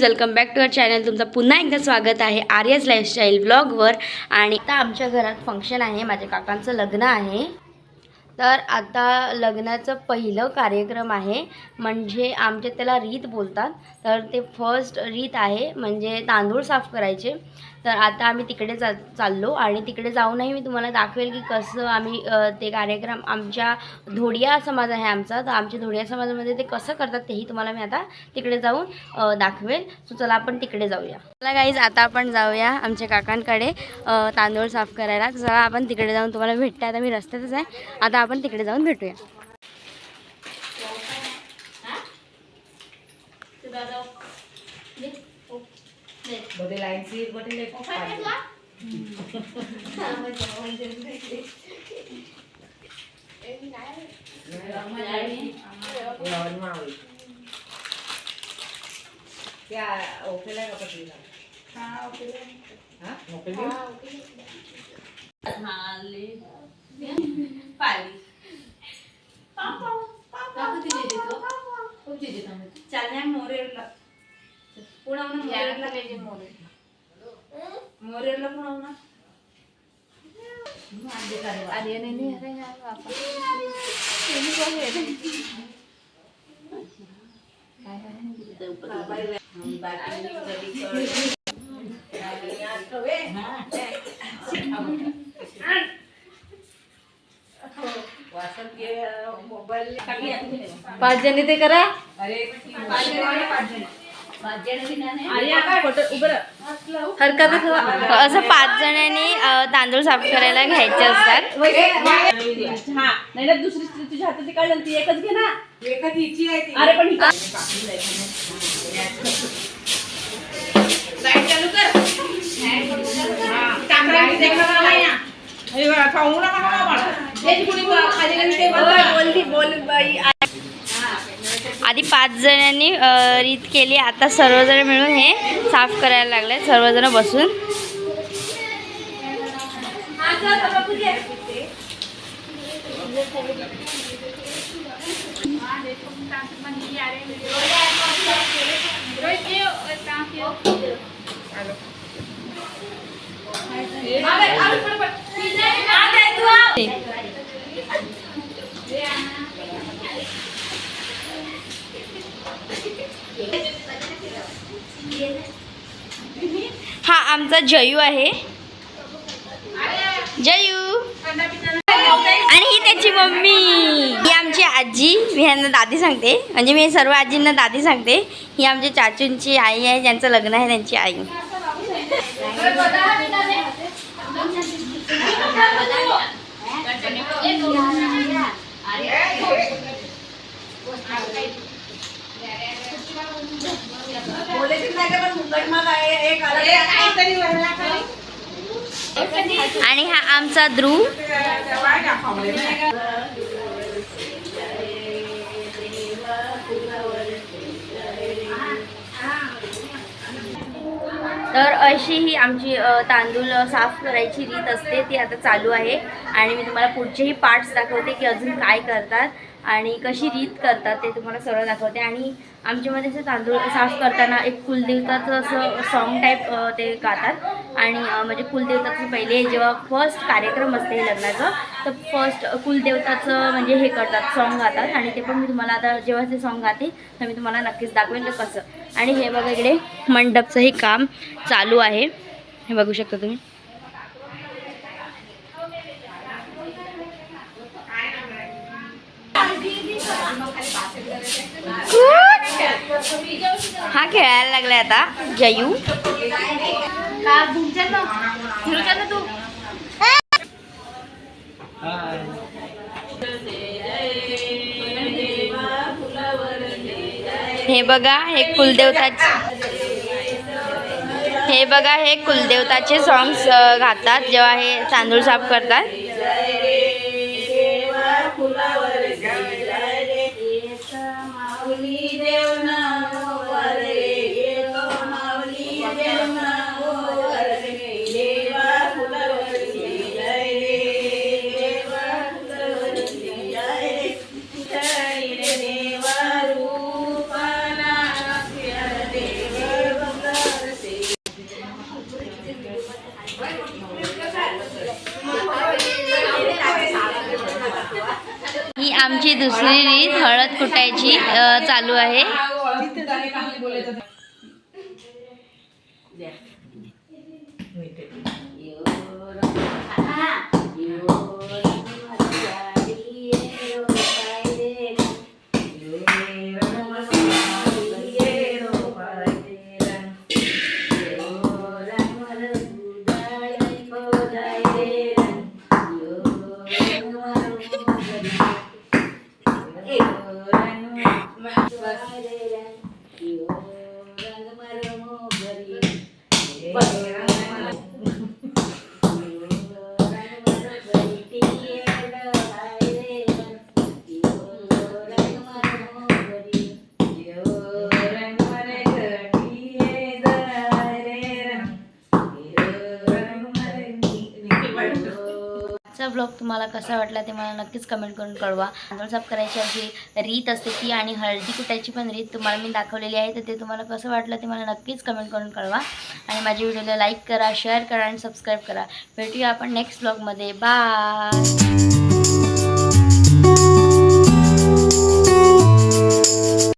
Welcome back to our channel. तुमचं पुन्हा एकदा स्वागत आहे आर्यस लाईफस्टाईल व्लॉगवर. आणि आता आमच्या घरात फंक्शन आहे, माझ्या काकांचं लग्न आहे. तर आता लग्नाचं पहिलं कार्यक्रम आहे, म्हणजे आमच्या त्याला रीत बोलतात. तर ते फर्स्ट रीत आहे, म्हणजे तांदूळ साफ करायचे. तर आता आम्ही तिकडे चाललो आणि तिकडे जाऊनही मी तुम्हाला दाखवेल की कसं आम्ही ते कार्यक्रम, आमच्या धोडिया समाज आहे आमचा, तर आमच्या धोडिया समाजामध्ये ते कसं करतात तेही तुम्हाला मी आता तिकडे जाऊन दाखवेल. सो चला आपण तिकडे जाऊया. चला गाईज, आता आपण जाऊया आमच्या काकांकडे तांदूळ साफ करायला. चला आपण तिकडे जाऊन तुम्हाला भेटते. आता मी रस्त्यातच आहे, आता आपण तिकडे जाऊन भेटूया. बदे लाइन से बदे ले क्या ओके लगा पतीला? हां ओके हां ओके हां ले पाली पापा पापा किती देतो खूप देतो चालण्या मोरेला पुण्याहून मोरेला पाहिजे. मोरेला पुण्याहून आर्य नाही अरे यार बापा तुम्ही कोण आहे काय आहे हम बाकी जरी कवे वासन के मोबाईल पाच जणी ते करा. अरे पाच जणी असं 5 जणांनी तांदूळ साफ करायला घ्यायचे असतात. नाही ना दुसरी तुझ्या हातात काढलं ती एकच घे ना. एकच हिची आहे ती. अरे पण लाईट चालू कर. टाकरा देखा नाही ना. हे बघा खाऊ नका बाबा. हे कुणी खाली गेली ते बोल बाई. आधी 5 जणांनी रीत केली, आता सर्वजण मिळून हे साफ करायला लागले, सर्वजण बसून. हा आमचा जयू आहे, जयू. आणि ही त्याची मम्मी, ही आमची आजी. मी ह्यांना दादी सांगते, म्हणजे मी सर्व आजींना दादी सांगते. ही आमच्या चाचूंची आई आहे, ज्यांचं लग्न आहे त्यांची आई. आणि हा आमचा ध्रुव. तर अशी ही आमची तांदूळ साफ करायची रीत असते, ती आता चालू आहे. आणि मी तुम्हाला पुढचेही पार्ट्स दाखवते की अजून काय करतात आणि कशी रीत करतात ते तुम्हाला सर्व दाखवते. आणि आमच्यामध्ये असं तांदूळ साफ करताना एक कुलदेवताचं असं सॉन्ग टाईप ते गातात. आणि म्हणजे कुलदेवताचं पहिले जेव्हा फर्स्ट कार्यक्रम असते हे लग्नाचं, तर फर्स्ट कुलदेवताचं म्हणजे हे करतात, सॉन्ग गातात. आणि ते पण मी तुम्हाला आता जेव्हा ते सॉन्ग गाते तर मी तुम्हाला नक्कीच दाखवेन तर कसं. आणि हे बघा इकडे मंडपचं हे काम चालू आहे, हे बघू शकता तुम्ही. हा खेळायला लागलाय आता जयू. हे बघा हे कुलदेवताचे, हे बघा हे कुलदेवताचे सॉंग्स गातात जेव्हा हे तांदूळ साफ करतात. ही आमची दुसरी रीत हळद कुटायची चालू आहे. आजचा ब्लॉग तुम्हाला कसा वाटला ते मला नक्कीच कमेंट करून कळवा. तांदूळ साफ करायची जी रीत असते ती आणि हळदी कुटायची पण रीत तुम्हाला मी दाखवलेली आहे, तर ते तुम्हाला कसं वाटलं ते मला नक्कीच कमेंट करून कळवा. आणि माझ्या व्हिडिओला लाईक करा, शेअर करा आणि सबस्क्राईब करा. भेटूया आपण नेक्स्ट ब्लॉगमध्ये. बाय.